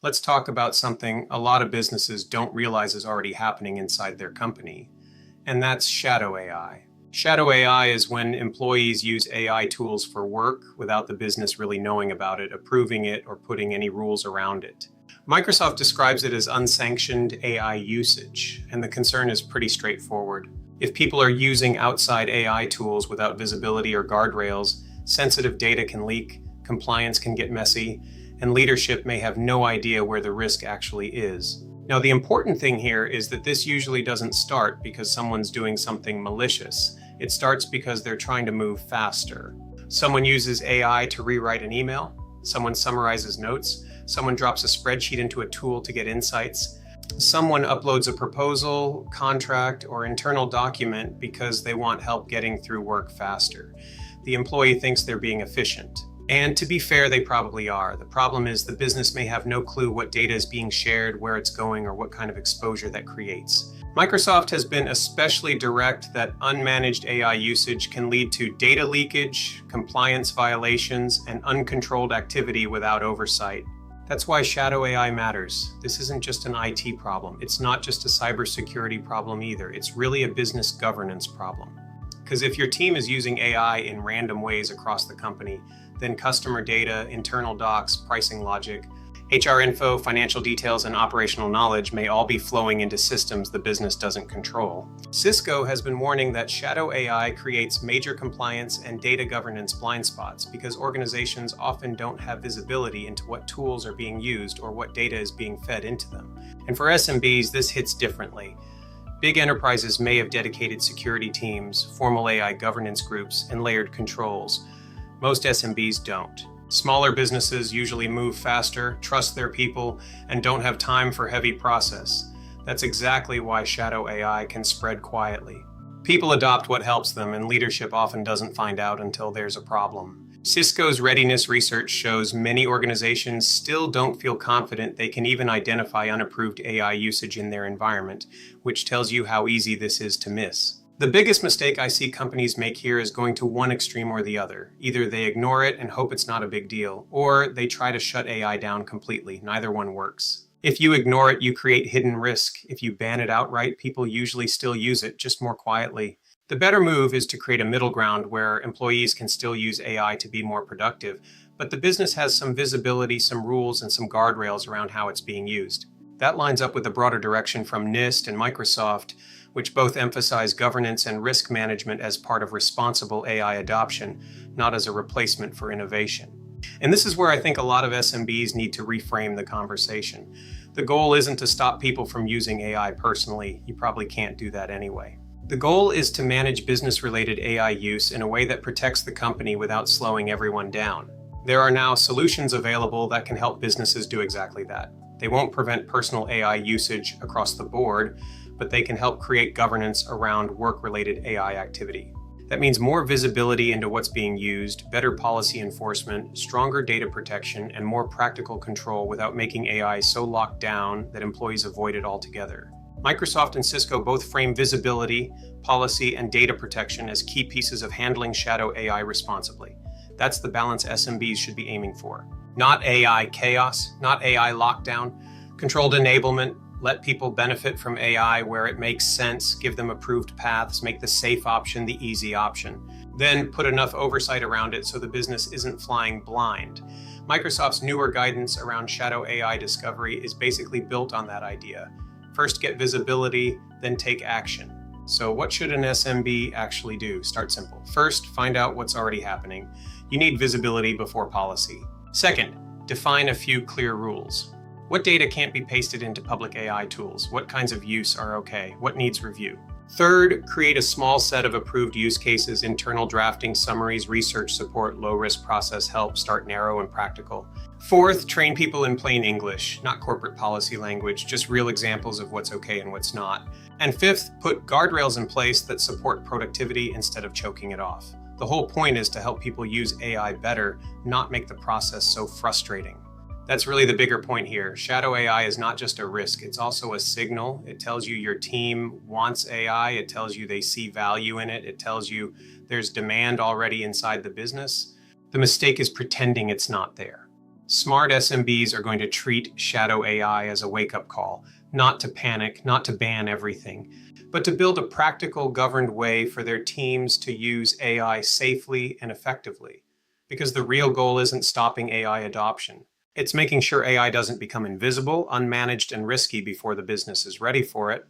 Let's talk about something a lot of businesses don't realize is already happening inside their company, and that's shadow AI. Shadow AI is when employees use AI tools for work without the business really knowing about it, approving it, or putting any rules around it. Microsoft describes it as unsanctioned AI usage, and the concern is pretty straightforward. If people are using outside AI tools without visibility or guardrails, sensitive data can leak, compliance can get messy, and leadership may have no idea where the risk actually is. Now, the important thing here is that this usually doesn't start because someone's doing something malicious. It starts because they're trying to move faster. Someone uses AI to rewrite an email, someone summarizes notes, someone drops a spreadsheet into a tool to get insights, someone uploads a proposal, contract, or internal document because they want help getting through work faster. The employee thinks they're being efficient. And to be fair, they probably are. The problem is the business may have no clue what data is being shared, where it's going, or what kind of exposure that creates. Microsoft has been especially direct that unmanaged AI usage can lead to data leakage, compliance violations, and uncontrolled activity without oversight. That's why shadow AI matters. This isn't just an IT problem. It's not just a cybersecurity problem either. It's really a business governance problem. Because if your team is using AI in random ways across the company, then customer data, internal docs, pricing logic, HR info, financial details, and operational knowledge may all be flowing into systems the business doesn't control. Cisco has been warning that shadow AI creates major compliance and data governance blind spots because organizations often don't have visibility into what tools are being used or what data is being fed into them. And for SMBs, this hits differently. Big enterprises may have dedicated security teams, formal AI governance groups, and layered controls. Most SMBs don't. Smaller businesses usually move faster, trust their people, and don't have time for heavy process. That's exactly why shadow AI can spread quietly. People adopt what helps them, and leadership often doesn't find out until there's a problem. Cisco's readiness research shows many organizations still don't feel confident they can even identify unapproved AI usage in their environment, which tells you how easy this is to miss. The biggest mistake I see companies make here is going to one extreme or the other. Either they ignore it and hope it's not a big deal, or they try to shut AI down completely. Neither one works. If you ignore it, you create hidden risk. If you ban it outright, people usually still use it, just more quietly. The better move is to create a middle ground where employees can still use AI to be more productive, but the business has some visibility, some rules, and some guardrails around how it's being used. That lines up with the broader direction from NIST and Microsoft, which both emphasize governance and risk management as part of responsible AI adoption, not as a replacement for innovation. And this is where I think a lot of SMBs need to reframe the conversation. The goal isn't to stop people from using AI personally. You probably can't do that anyway. The goal is to manage business-related AI use in a way that protects the company without slowing everyone down. There are now solutions available that can help businesses do exactly that. They won't prevent personal AI usage across the board, but they can help create governance around work-related AI activity. That means more visibility into what's being used, better policy enforcement, stronger data protection, and more practical control without making AI so locked down that employees avoid it altogether. Microsoft and Cisco both frame visibility, policy, and data protection as key pieces of handling shadow AI responsibly. That's the balance SMBs should be aiming for. Not AI chaos, not AI lockdown, controlled enablement. Let people benefit from AI where it makes sense, give them approved paths, make the safe option the easy option. Then put enough oversight around it so the business isn't flying blind. Microsoft's newer guidance around shadow AI discovery is basically built on that idea. First get visibility, then take action. So what should an SMB actually do? Start simple. First, find out what's already happening. You need visibility before policy. Second, define a few clear rules. What data can't be pasted into public AI tools? What kinds of use are okay? What needs review? Third, create a small set of approved use cases, internal drafting, summaries, research support, low-risk process help, start narrow and practical. Fourth, train people in plain English, not corporate policy language, just real examples of what's okay and what's not. And fifth, put guardrails in place that support productivity instead of choking it off. The whole point is to help people use AI better, not make the process so frustrating. That's really the bigger point here. Shadow AI is not just a risk, it's also a signal. It tells you your team wants AI, it tells you they see value in it, it tells you there's demand already inside the business. The mistake is pretending it's not there. Smart SMBs are going to treat shadow AI as a wake-up call, not to panic, not to ban everything, but to build a practical, governed way for their teams to use AI safely and effectively. Because the real goal isn't stopping AI adoption. It's making sure AI doesn't become invisible, unmanaged, and risky before the business is ready for it.